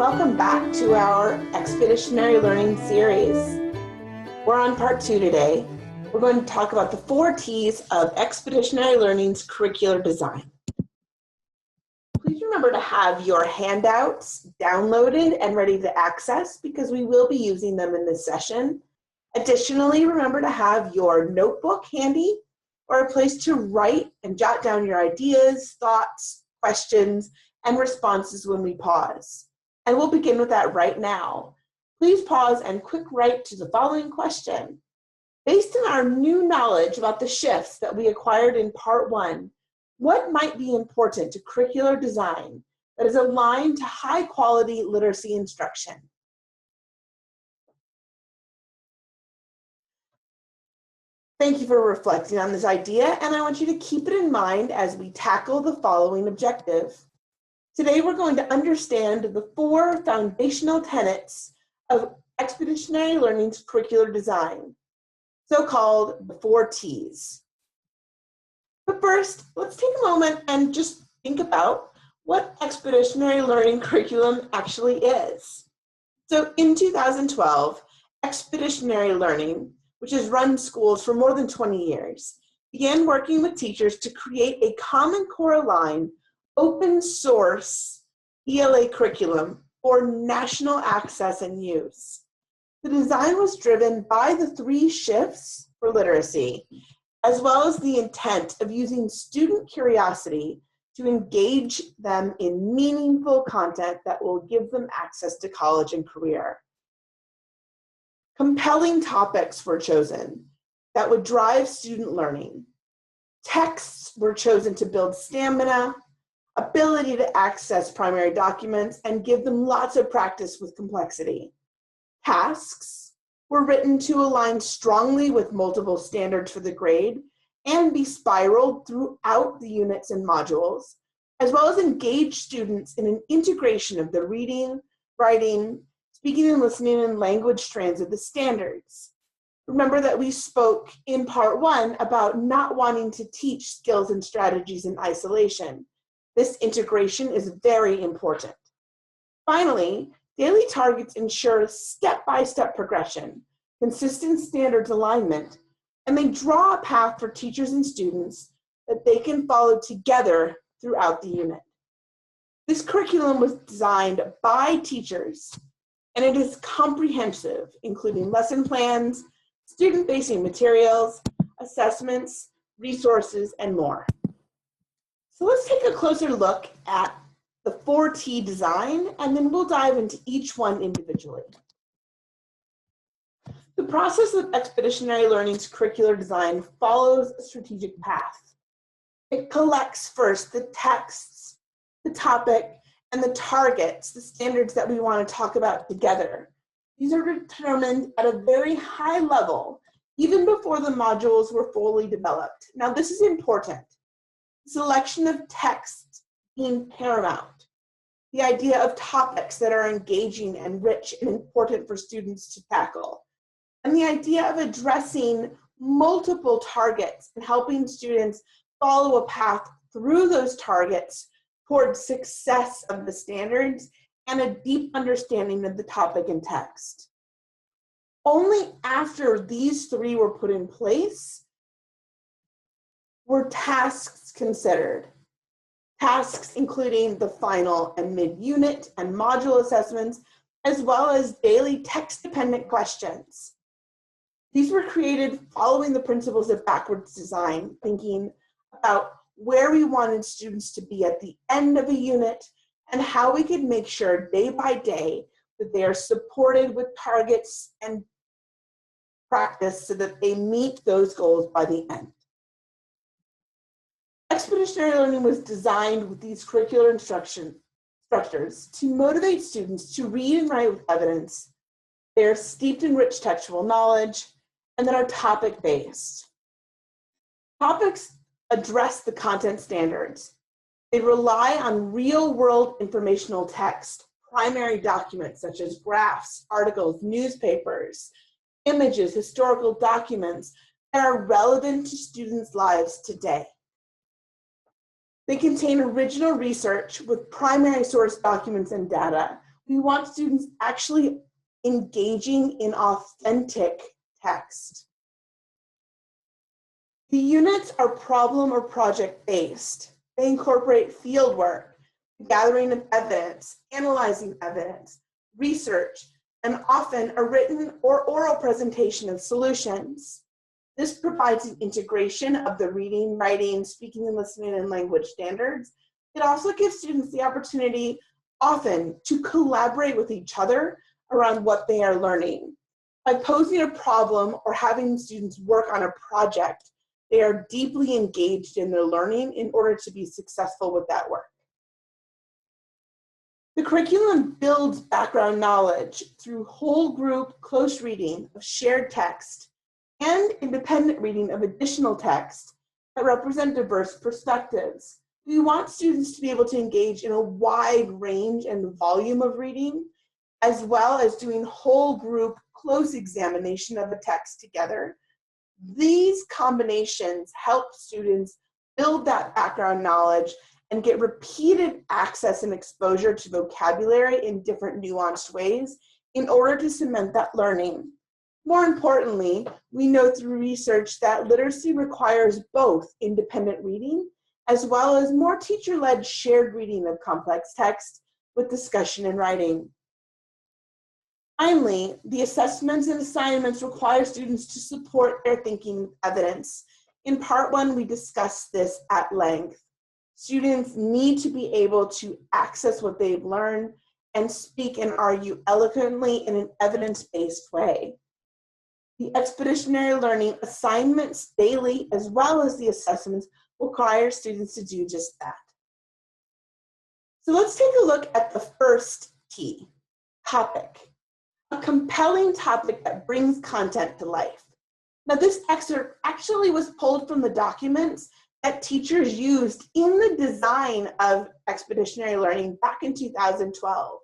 welcome back to our Expeditionary Learning series. We're on part 2 today. We're going to talk about the 4 T's of Expeditionary Learning's curricular design. Please remember to have your handouts downloaded and ready to access because we will be using them in this session. Additionally, remember to have your notebook handy or a place to write and jot down your ideas, thoughts, questions, and responses when we pause. And we'll begin with that right now. Please pause and quick write to the following question. Based on our new knowledge about the shifts that we acquired in part 1, what might be important to curricular design that is aligned to high quality literacy instruction? Thank you for reflecting on this idea, and I want you to keep it in mind as we tackle the following objective. Today, we're going to understand the 4 foundational tenets of Expeditionary Learning's curricular design, so-called the 4 T's. But first, let's take a moment and just think about what Expeditionary Learning curriculum actually is. So in 2012, Expeditionary Learning, which has run schools for more than 20 years, began working with teachers to create a common core aligned, open source ELA curriculum for national access and use. The design was driven by the 3 shifts for literacy, as well as the intent of using student curiosity to engage them in meaningful content that will give them access to college and career. Compelling topics were chosen that would drive student learning. Texts were chosen to build stamina, ability to access primary documents, and give them lots of practice with complexity. Tasks were written to align strongly with multiple standards for the grade and be spiraled throughout the units and modules, as well as engage students in an integration of the reading, writing, speaking and listening, and language strands of the standards. Remember that we spoke in part 1 about not wanting to teach skills and strategies in isolation. This integration is very important. Finally, daily targets ensure step-by-step progression, consistent standards alignment, and they draw a path for teachers and students that they can follow together throughout the unit. This curriculum was designed by teachers, and it is comprehensive, including lesson plans, student-facing materials, assessments, resources, and more. So let's take a closer look at the 4T design, and then we'll dive into each one individually. The process of Expeditionary Learning's curricular design follows a strategic path. It collects first the texts, the topic, and the targets, the standards that we want to talk about together. These are determined at a very high level, even before the modules were fully developed. Now, this is important. Selection of texts being paramount. The idea of topics that are engaging and rich and important for students to tackle. And the idea of addressing multiple targets and helping students follow a path through those targets towards success of the standards and a deep understanding of the topic and text. Only after these 3 were put in place were tasks considered. Tasks including the final and mid-unit and module assessments, as well as daily text-dependent questions. These were created following the principles of backwards design, thinking about where we wanted students to be at the end of a unit and how we could make sure day by day that they are supported with targets and practice so that they meet those goals by the end. Expeditionary Learning was designed with these curricular structures to motivate students to read and write with evidence. They are steeped in rich textual knowledge and that are topic-based. Topics address the content standards. They rely on real-world informational text, primary documents such as graphs, articles, newspapers, images, historical documents that are relevant to students' lives today. They contain original research with primary source documents and data, We want students actually engaging in authentic text. The units are problem or project based. They incorporate field work, gathering of evidence, analyzing evidence, research, and often a written or oral presentation of solutions. This provides an integration of the reading, writing, speaking, and listening and language standards. It also gives students the opportunity often to collaborate with each other around what they are learning. By posing a problem or having students work on a project, they are deeply engaged in their learning in order to be successful with that work. The curriculum builds background knowledge through whole group close reading of shared text and independent reading of additional text that represent diverse perspectives. We want students to be able to engage in a wide range and volume of reading, as well as doing whole group close examination of a text together. These combinations help students build that background knowledge and get repeated access and exposure to vocabulary in different nuanced ways in order to cement that learning. More importantly, we know through research that literacy requires both independent reading as well as more teacher-led shared reading of complex text with discussion and writing. Finally, the assessments and assignments require students to support their thinking with evidence. In part one, we discussed this at length. Students need to be able to access what they've learned and speak and argue eloquently in an evidence-based way. The expeditionary learning assignments daily, as well as the assessments, require students to do just that. So let's take a look at the first T, topic. A compelling topic that brings content to life. Now, this excerpt actually was pulled from the documents that teachers used in the design of expeditionary learning back in 2012.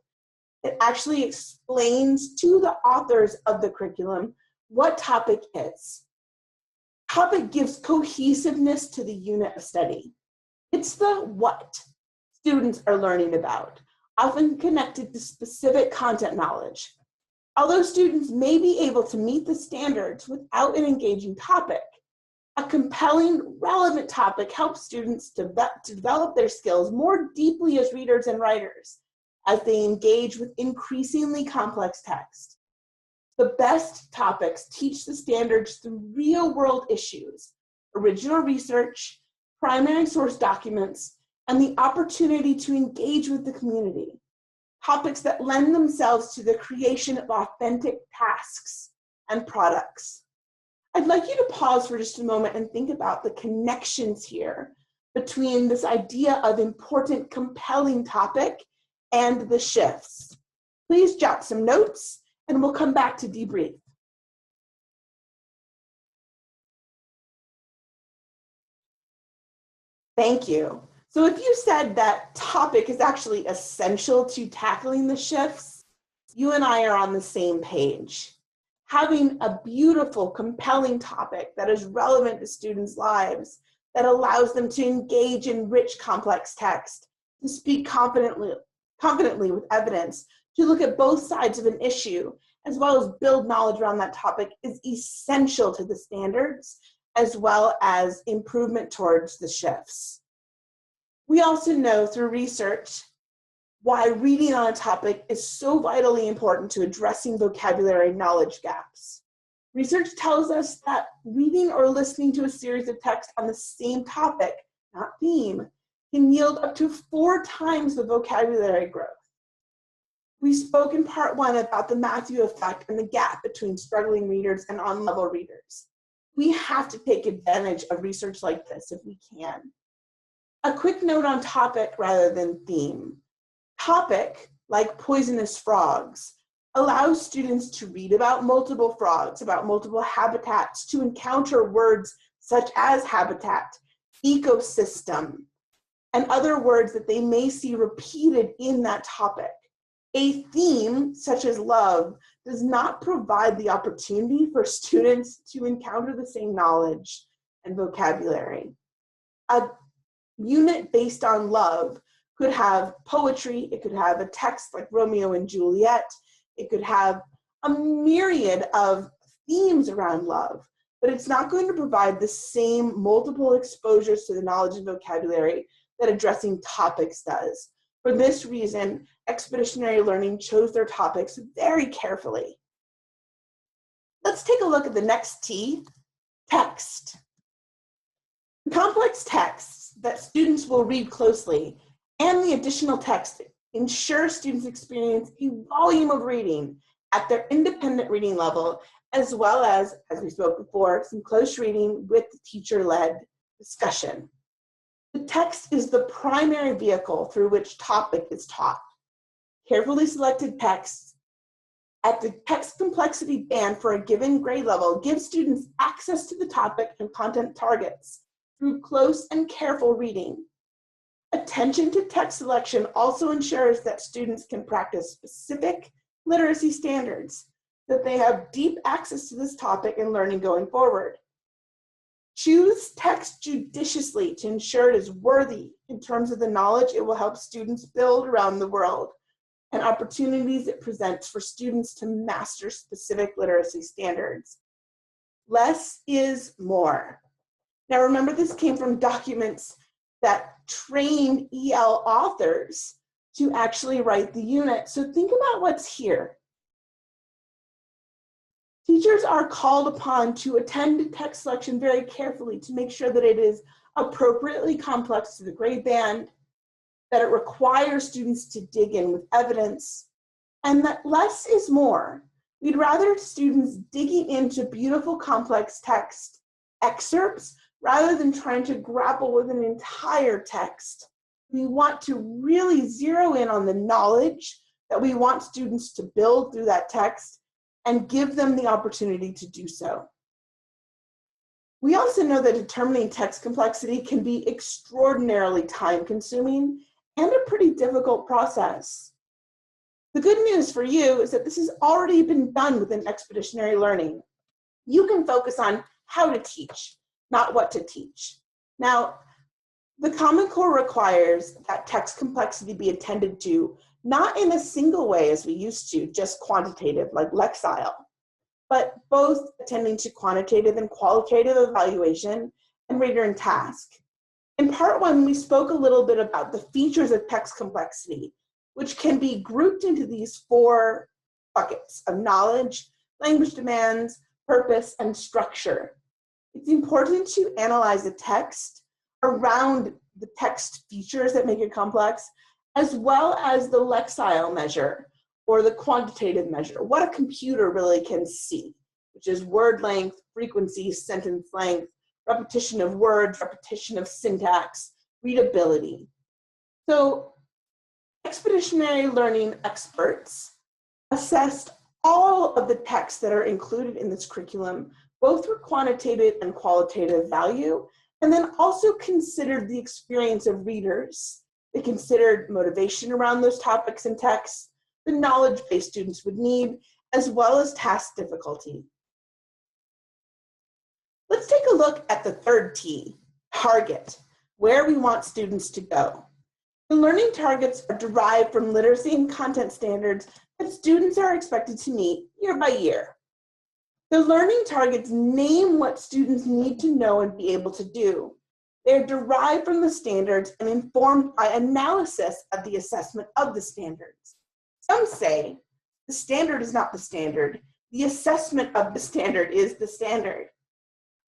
It actually explains to the authors of the curriculum what topic is. Topic gives cohesiveness to the unit of study. It's the what students are learning about, often connected to specific content knowledge. Although students may be able to meet the standards without an engaging topic, a compelling, relevant topic helps students to develop their skills more deeply as readers and writers as they engage with increasingly complex text. The best topics teach the standards through real-world issues, original research, primary source documents, and the opportunity to engage with the community. Topics that lend themselves to the creation of authentic tasks and products. I'd like you to pause for just a moment and think about the connections here between this idea of important, compelling topic and the shifts. Please jot some notes and we'll come back to debrief. Thank you. So if you said that topic is actually essential to tackling the shifts, you and I are on the same page. Having a beautiful, compelling topic that is relevant to students' lives, that allows them to engage in rich, complex text, to speak confidently with evidence, to look at both sides of an issue, as well as build knowledge around that topic is essential to the standards, as well as improvement towards the shifts. We also know through research why reading on a topic is so vitally important to addressing vocabulary knowledge gaps. Research tells us that reading or listening to a series of texts on the same topic, not theme, can yield up to 4 times the vocabulary growth. We spoke in part one about the Matthew effect and the gap between struggling readers and on-level readers. We have to take advantage of research like this if we can. A quick note on topic rather than theme. Topic, like poisonous frogs, allows students to read about multiple frogs, about multiple habitats, to encounter words such as habitat, ecosystem, and other words that they may see repeated in that topic. A theme, such as love, does not provide the opportunity for students to encounter the same knowledge and vocabulary. A unit based on love could have poetry, it could have a text like Romeo and Juliet, it could have a myriad of themes around love, but it's not going to provide the same multiple exposures to the knowledge and vocabulary that addressing topics does. For this reason, Expeditionary Learning chose their topics very carefully. Let's take a look at the next T, text. Complex texts that students will read closely and the additional text ensure students experience a volume of reading at their independent reading level, as well as we spoke before, some close reading with the teacher-led discussion. The text is the primary vehicle through which topic is taught. Carefully selected texts at the text complexity band for a given grade level gives students access to the topic and content targets through close and careful reading. Attention to text selection also ensures that students can practice specific literacy standards, that they have deep access to this topic and learning going forward. Choose text judiciously to ensure it is worthy in terms of the knowledge it will help students build around the world and opportunities it presents for students to master specific literacy standards. Less is more. Now remember, this came from documents that trained EL authors to actually write the unit. So think about what's here. Teachers are called upon to attend to text selection very carefully to make sure that it is appropriately complex to the grade band, that it requires students to dig in with evidence, and that less is more. We'd rather students digging into beautiful complex text excerpts rather than trying to grapple with an entire text. We want to really zero in on the knowledge that we want students to build through that text and give them the opportunity to do so. We also know that determining text complexity can be extraordinarily time-consuming and a pretty difficult process. The good news for you is that this has already been done within Expeditionary Learning. You can focus on how to teach, not what to teach. Now, the Common Core requires that text complexity be attended to not in a single way as we used to, just quantitative like L.I.F.T.ed, but both attending to quantitative and qualitative evaluation and reader and task. In part one, we spoke a little bit about the features of text complexity, which can be grouped into these 4 buckets of knowledge, language demands, purpose, and structure. It's important to analyze the text around the text features that make it complex, as well as the lexile measure or the quantitative measure, what a computer really can see, which is word length, frequency, sentence length, repetition of words, repetition of syntax, readability. So Expeditionary Learning experts assessed all of the texts that are included in this curriculum, both for quantitative and qualitative value, and then also considered the experience of readers. They considered motivation around those topics and texts, the knowledge base students would need, as well as task difficulty. Let's take a look at the third T, target, where we want students to go. The learning targets are derived from literacy and content standards that students are expected to meet year by year. The learning targets name what students need to know and be able to do. They're derived from the standards and informed by analysis of the assessment of the standards. Some say the standard is not the standard. The assessment of the standard is the standard.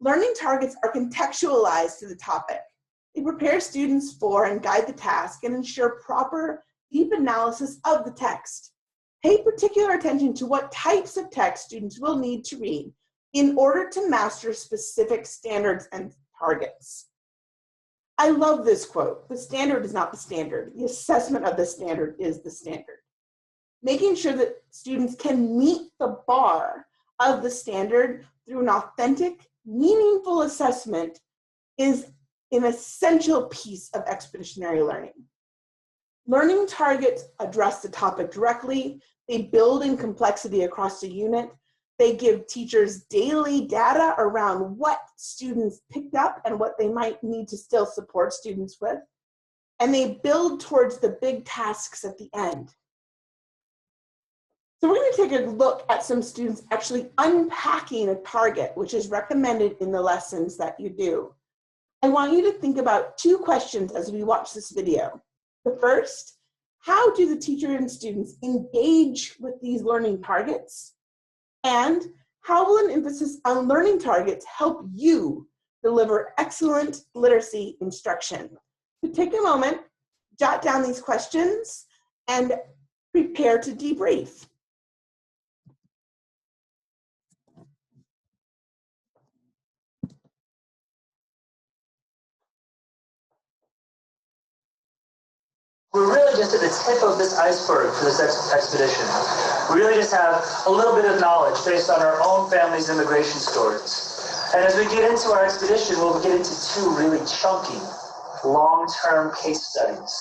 Learning targets are contextualized to the topic. They prepare students for and guide the task and ensure proper, deep analysis of the text. Pay particular attention to what types of text students will need to read in order to master specific standards and targets. I love this quote. The standard is not the standard. The assessment of the standard is the standard. Making sure that students can meet the bar of the standard through an authentic, meaningful assessment is an essential piece of expeditionary learning. Learning targets address the topic directly. They build in complexity across the unit. They give teachers daily data around what students picked up and what they might need to still support students with. and they build towards the big tasks at the end. So we're going to take a look at some students actually unpacking a target, which is recommended in the lessons that you do. I want you to think about 2 questions as we watch this video. The first, how do the teacher and students engage with these learning targets? And how will an emphasis on learning targets help you deliver excellent literacy instruction? So take a moment, jot down these questions, and prepare to debrief. We're really just at the tip of this iceberg for this expedition. We really just have a little bit of knowledge based on our own family's immigration stories. And as we get into our expedition, we'll get into 2 really chunky, long-term case studies.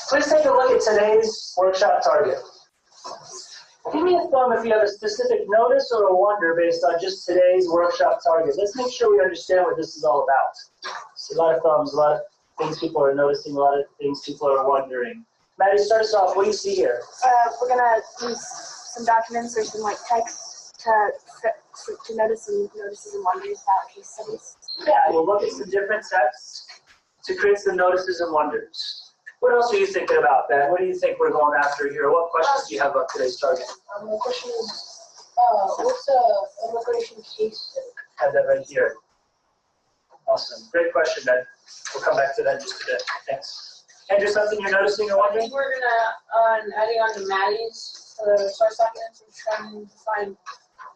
Please take a look at today's workshop target. Give me a thumb if you have a specific notice or a wonder based on just today's workshop target. Let's make sure we understand what this is all about. See, a lot of thumbs, a lot of things people are noticing, a lot of things people are wondering. Maddie, start us off. What do you see here? We're going to use some documents or some like text to notice some notices and wonders about case studies. Yeah, we'll look at some different texts to create some notices and wonders. What else are you thinking about, Ben? What do you think we're going after here? What questions do you have about today's target? The question is, what's an immigration case study? Have that right here. Awesome. Great question, Ben. We'll come back to that in just a bit. Thanks. Andrew, something you're noticing or I wondering? think we're adding on to Maddie's source documents and trying to find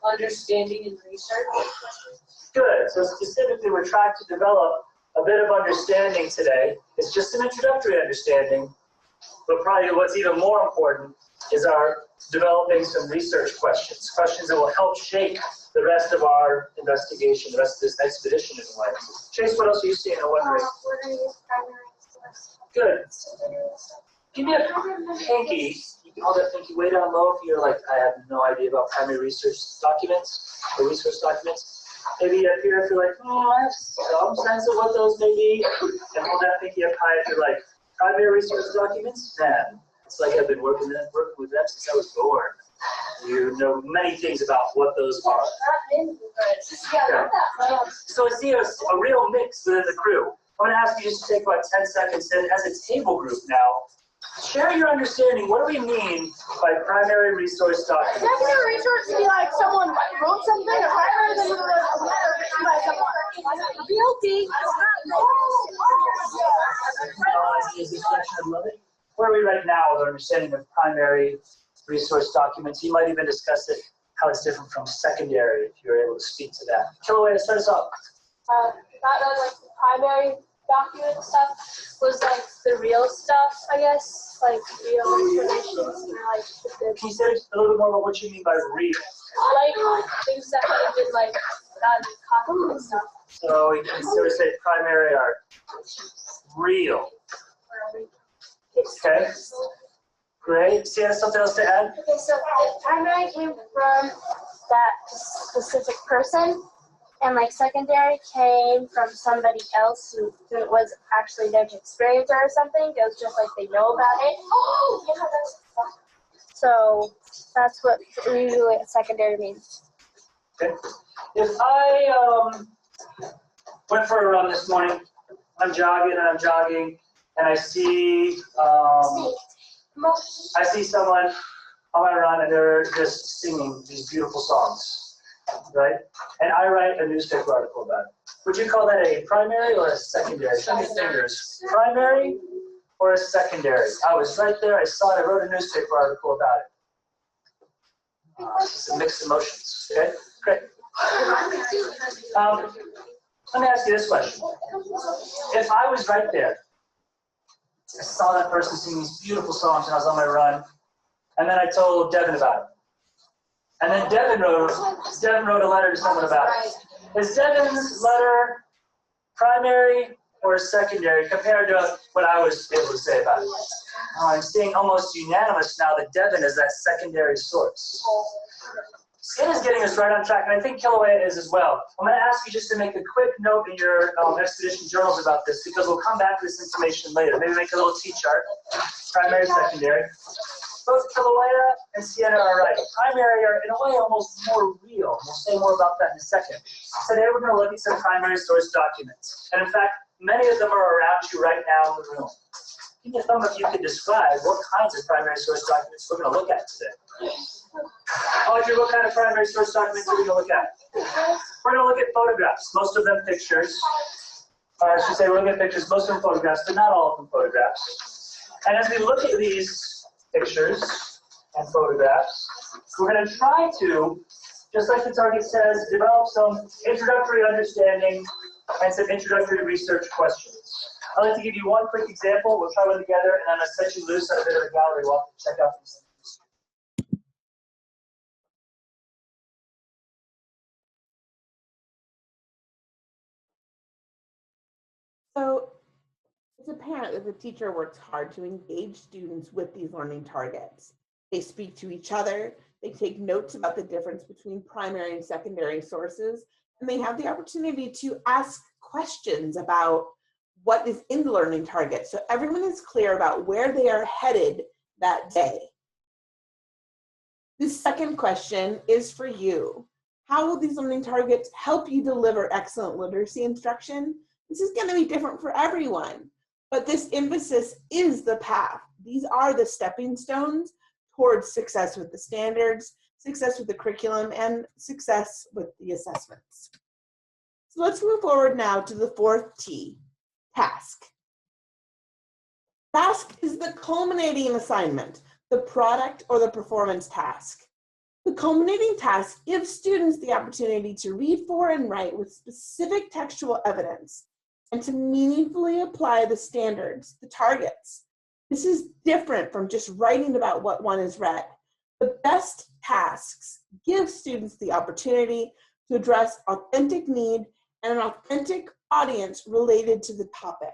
understanding and research. Good. So specifically, we're trying to develop a bit of understanding today. It's just an introductory understanding, but probably what's even more important is our developing some research questions, questions that will help shape the rest of our investigation, the rest of this expedition in a way. Chase, what else are you seeing or wondering? We're going to use primary source. Good. Give me a pinky. You can hold that pinky way down low if you're like, I have no idea about primary research documents or research documents. Maybe up here if you're like, I have some sense of what those may be. And hold that pinky up high if you're like, primary research documents? Man, it's like I've been working with them since I was born. You know many things about what those are. Okay. So I see a real mix within the crew. I'm going to ask you just to take about 10 seconds and as a table group now, share your understanding. What do we mean by primary resource documents? Secondary resource would be like someone wrote something, or primary than a letter written by someone. Guilty. I love it. Where are we right now with our understanding of primary resource documents? You might even discuss it, how it's different from secondary, if you're able to speak to that. Kilaway, start us off. Not like the primary document stuff was like the real stuff, I guess, like real information, like the, Can you say a little bit more about what you mean by real? like things that have been like done, copied and stuff. So you can sort of say primary are real. Okay. Great. See, has something else to add? Okay, so the primary came from that specific person, and like secondary came from somebody else who it was actually there to experience it or something. It was just like they know about it. Oh, yeah, so that's what usually secondary means. Okay. If I went for a run this morning, I'm jogging, and I see someone on my run, and they're just singing these beautiful songs, right? And I write a newspaper article about it. Would you call that a primary or a secondary? Show me fingers. Primary or a secondary? I was right there. I saw it. I wrote a newspaper article about it. Some mixed emotions. Okay, great. Let me ask you this question. If I was right there, I saw that person singing these beautiful songs and I was on my run, and then I told Devin about it. And then Devin wrote a letter to someone about it. Is Devin's letter primary or secondary compared to what I was able to say about it? I'm seeing almost unanimous now that Devin is that secondary source. Sienna's getting us right on track, and I think Kilauea is as well. I'm going to ask you just to make a quick note in your expedition journals about this, because we'll come back to this information later. Maybe make a little T-chart, primary, secondary. Both Kilauea and Sienna are right. Primary are, in a way, almost more real. We'll say more about that in a second. Today, we're going to look at some primary source documents. And in fact, many of them are around you right now in the room. Give me a thumb if you can describe what kinds of primary source documents we're going to look at today. Audrey, what kind of primary source documents are we going to look at? We're going to look at photographs, most of them pictures. Or I should say we're looking at pictures, most of them photographs, but not all of them photographs. And as we look at these pictures and photographs, we're going to try to, just like the target says, develop some introductory understanding and some introductory research questions. I'd like to give you one quick example. We'll try one together, and I'm going to set you loose on a bit of a gallery walk to check out these things. So it's apparent that the teacher works hard to engage students with these learning targets. They speak to each other, they take notes about the difference between primary and secondary sources, and they have the opportunity to ask questions about what is in the learning target, so everyone is clear about where they are headed that day. The second question is for you. How will these learning targets help you deliver excellent literacy instruction? This is going to be different for everyone, but this emphasis is the path. These are the stepping stones towards success with the standards, success with the curriculum, and success with the assessments. So let's move forward now to the fourth T, task. Task is the culminating assignment, the product or the performance task. The culminating task gives students the opportunity to read for and write with specific textual evidence and to meaningfully apply the standards, the targets. This is different from just writing about what one has read. The best tasks give students the opportunity to address authentic need and an authentic audience related to the topic.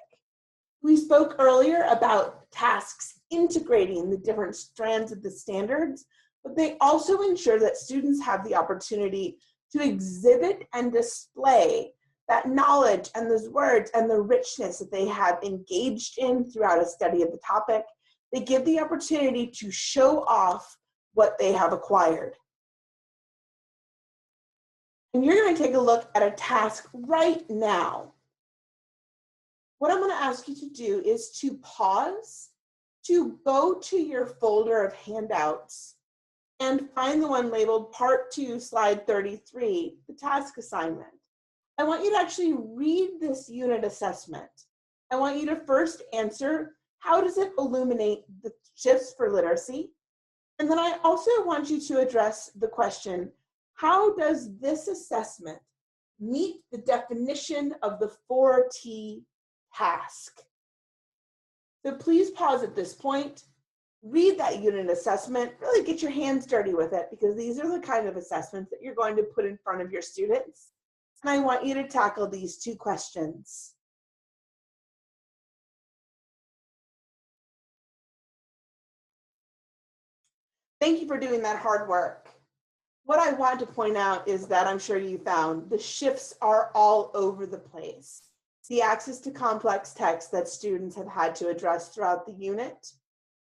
We spoke earlier about tasks integrating the different strands of the standards, but they also ensure that students have the opportunity to exhibit and display that knowledge and those words and the richness that they have engaged in throughout a study of the topic. They give the opportunity to show off what they have acquired. And you're going to take a look at a task right now. What I'm going to ask you to do is to pause, to go to your folder of handouts and find the one labeled Part 2, Slide 33, the task assignment. I want you to actually read this unit assessment. I want you to first answer, how does it illuminate the shifts for literacy? And then I also want you to address the question, how does this assessment meet the definition of the 4T task? So please pause at this point, read that unit assessment, really get your hands dirty with it, because these are the kind of assessments that you're going to put in front of your students. And I want you to tackle these two questions. Thank you for doing that hard work. What I want to point out is that I'm sure you found the shifts are all over the place. The access to complex text that students have had to address throughout the unit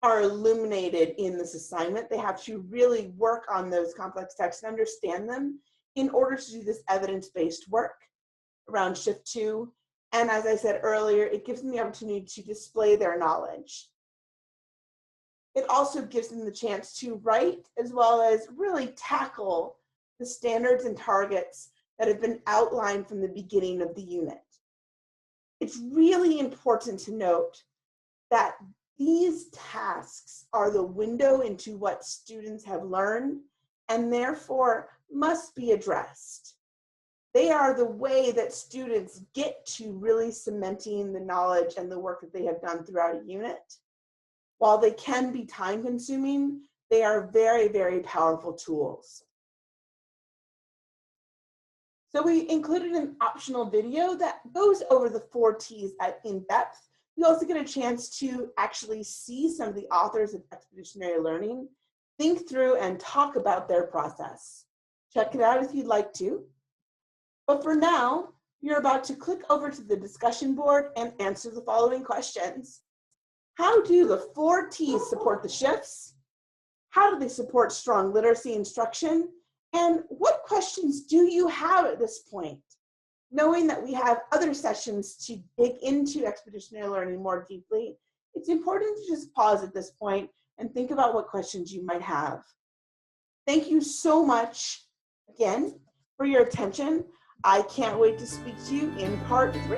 are illuminated in this assignment. They have to really work on those complex texts and understand them in order to do this evidence-based work around shift 2. And as I said earlier, it gives them the opportunity to display their knowledge. It also gives them the chance to write as well as really tackle the standards and targets that have been outlined from the beginning of the unit. It's really important to note that these tasks are the window into what students have learned and therefore must be addressed. They are the way that students get to really cementing the knowledge and the work that they have done throughout a unit. While they can be time consuming, they are very, very powerful tools. So we included an optional video that goes over the 4 T's in depth. You also get a chance to actually see some of the authors of expeditionary learning, think through and talk about their process. Check it out if you'd like to. But for now, you're about to click over to the discussion board and answer the following questions. How do the 4 T's support the shifts? How do they support strong literacy instruction? And what questions do you have at this point? Knowing that we have other sessions to dig into expeditionary learning more deeply, it's important to just pause at this point and think about what questions you might have. Thank you so much again for your attention. I can't wait to speak to you in part 3.